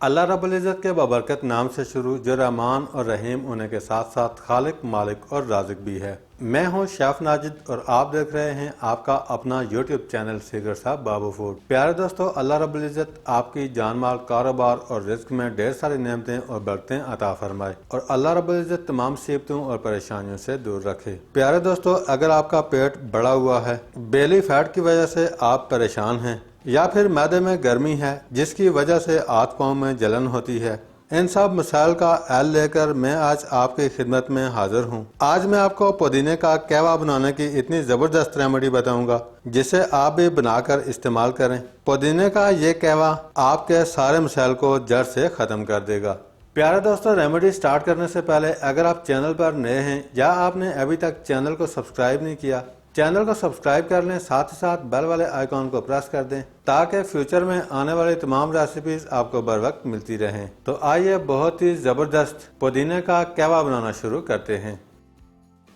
अल्लाह रब्बुल इज़्ज़त के बबरकत नाम से शुरू, जो रहमान और रहीम होने के साथ साथ खालिक, मालिक और राज़िक भी है। मैं हूं शेफ नाजिद और आप देख रहे हैं आपका अपना यूट्यूब चैनल सीकर साहब बाबू फूड। प्यारे दोस्तों, अल्लाह रब्बुल इज़्ज़त आपकी जान माल, कारोबार और रिस्क में ढेर सारी नेमतें और बरकतें अता फरमाए और अल्लाह रब्बुल इज़्ज़त तमाम मुसीबतों और परेशानियों से दूर रखे। प्यारे दोस्तों, अगर आपका पेट बड़ा हुआ है, बेली फैट की वजह से आप परेशान हैं या फिर मैदे में गर्मी है जिसकी वजह से हाथ पाँव में जलन होती है, इन सब मसाइल का हल लेकर मैं आज आपकी खिदमत में हाजिर हूँ। आज मैं आपको पुदीने का कहवा बनाने की इतनी ज़बरदस्त रेमेडी बताऊंगा जिसे आप भी बनाकर इस्तेमाल करें। पुदीने का ये कहवा आपके सारे मसाइल को जड़ से ख़त्म कर देगा। प्यारे दोस्तों, रेमेडी स्टार्ट करने से पहले अगर आप चैनल पर नए हैं या आपने अभी तक चैनल को सब्सक्राइब नहीं किया, चैनल को सब्सक्राइब कर लें, साथ ही साथ बेल वाले आइकॉन को प्रेस कर दें ताकि फ्यूचर में आने वाली तमाम रेसिपीज आपको बर वक्त मिलती रहें। तो आइए बहुत ही ज़बरदस्त पुदीने का कहवा बनाना शुरू करते हैं।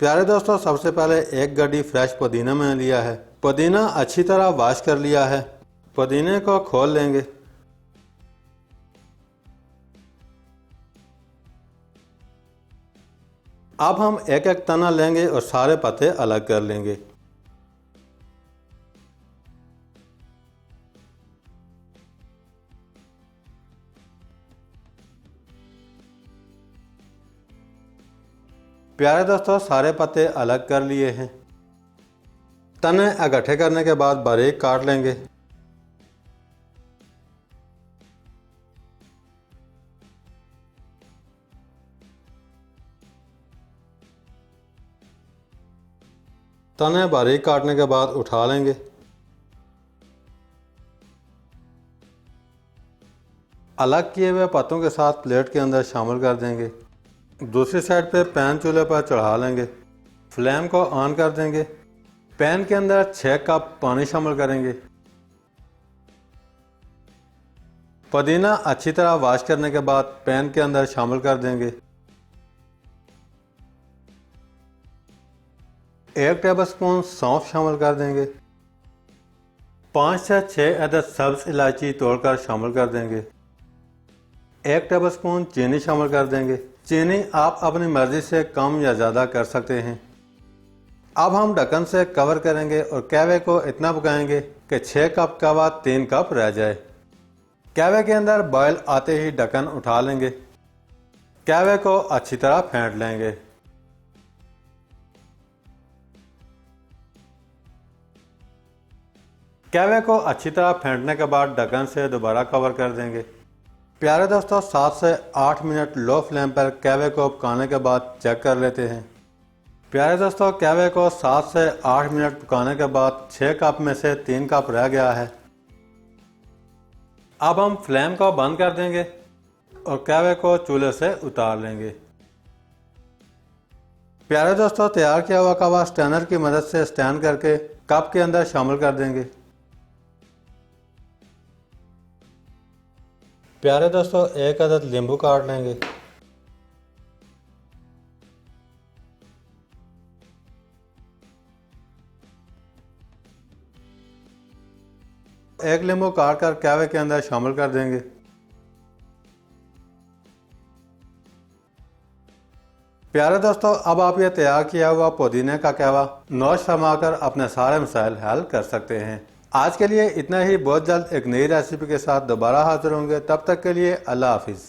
प्यारे दोस्तों, सबसे पहले एक गड्डी फ्रेश पुदीना मैंने लिया है। पुदीना अच्छी तरह वॉश कर लिया है। पुदीने को खोल लेंगे। अब हम एक एक तना लेंगे और सारे पत्ते अलग कर लेंगे। प्यारे दोस्तों, सारे पत्ते अलग कर लिए हैं। तने इकट्ठे करने के बाद बारीक काट लेंगे। तने बारीक काटने के बाद उठा लेंगे। अलग किए हुए पत्तों के साथ प्लेट के अंदर शामिल कर देंगे। दूसरी साइड पे पैन चूल्हे पर चढ़ा लेंगे। फ्लेम को ऑन कर देंगे। पैन के अंदर 6 कप पानी शामिल करेंगे। पुदीना अच्छी तरह वॉश करने के बाद पैन के अंदर शामिल कर देंगे। 1 टेबलस्पून सौंफ शामिल कर देंगे। 5 से 6 अदद सब्ज इलायची तोड़कर शामिल कर देंगे। 1 टेबलस्पून चीनी शामिल कर देंगे। चीनी आप अपनी मर्जी से कम या ज़्यादा कर सकते हैं। अब हम ढक्कन से कवर करेंगे और कहवे को इतना पकाएंगे कि 6 कप कहवा 3 कप रह जाए। कहवे के अंदर बॉयल आते ही ढक्कन उठा लेंगे। कहवे को अच्छी तरह फेंट लेंगे। कहवे को अच्छी तरह फेंटने के बाद ढक्कन से दोबारा कवर कर देंगे। प्यारे दोस्तों, 7 से 8 मिनट लो फ्लेम पर कहवे को पकाने के बाद चेक कर लेते हैं। प्यारे दोस्तों, कहवे को 7 से 8 मिनट पकाने के बाद 6 कप में से 3 कप रह गया है। अब हम फ्लेम को बंद कर देंगे और कहवे को चूल्हे से उतार लेंगे। प्यारे दोस्तों, तैयार किया हुआ कहवा स्टैनर की मदद से स्टैंड करके कप के अंदर शामिल कर देंगे। प्यारे दोस्तों, 1 अदद नींबू काट लेंगे। एक नींबू काट कर कहवे के अंदर शामिल कर देंगे। प्यारे दोस्तों, अब आप ये तैयार किया हुआ पुदीने का कहवा नोश फरमाकर अपने सारे मसाइल हल कर सकते हैं। आज के लिए इतना ही। बहुत जल्द एक नई रेसिपी के साथ दोबारा हाजिर होंगे। तब तक के लिए अल्लाह हाफिज़।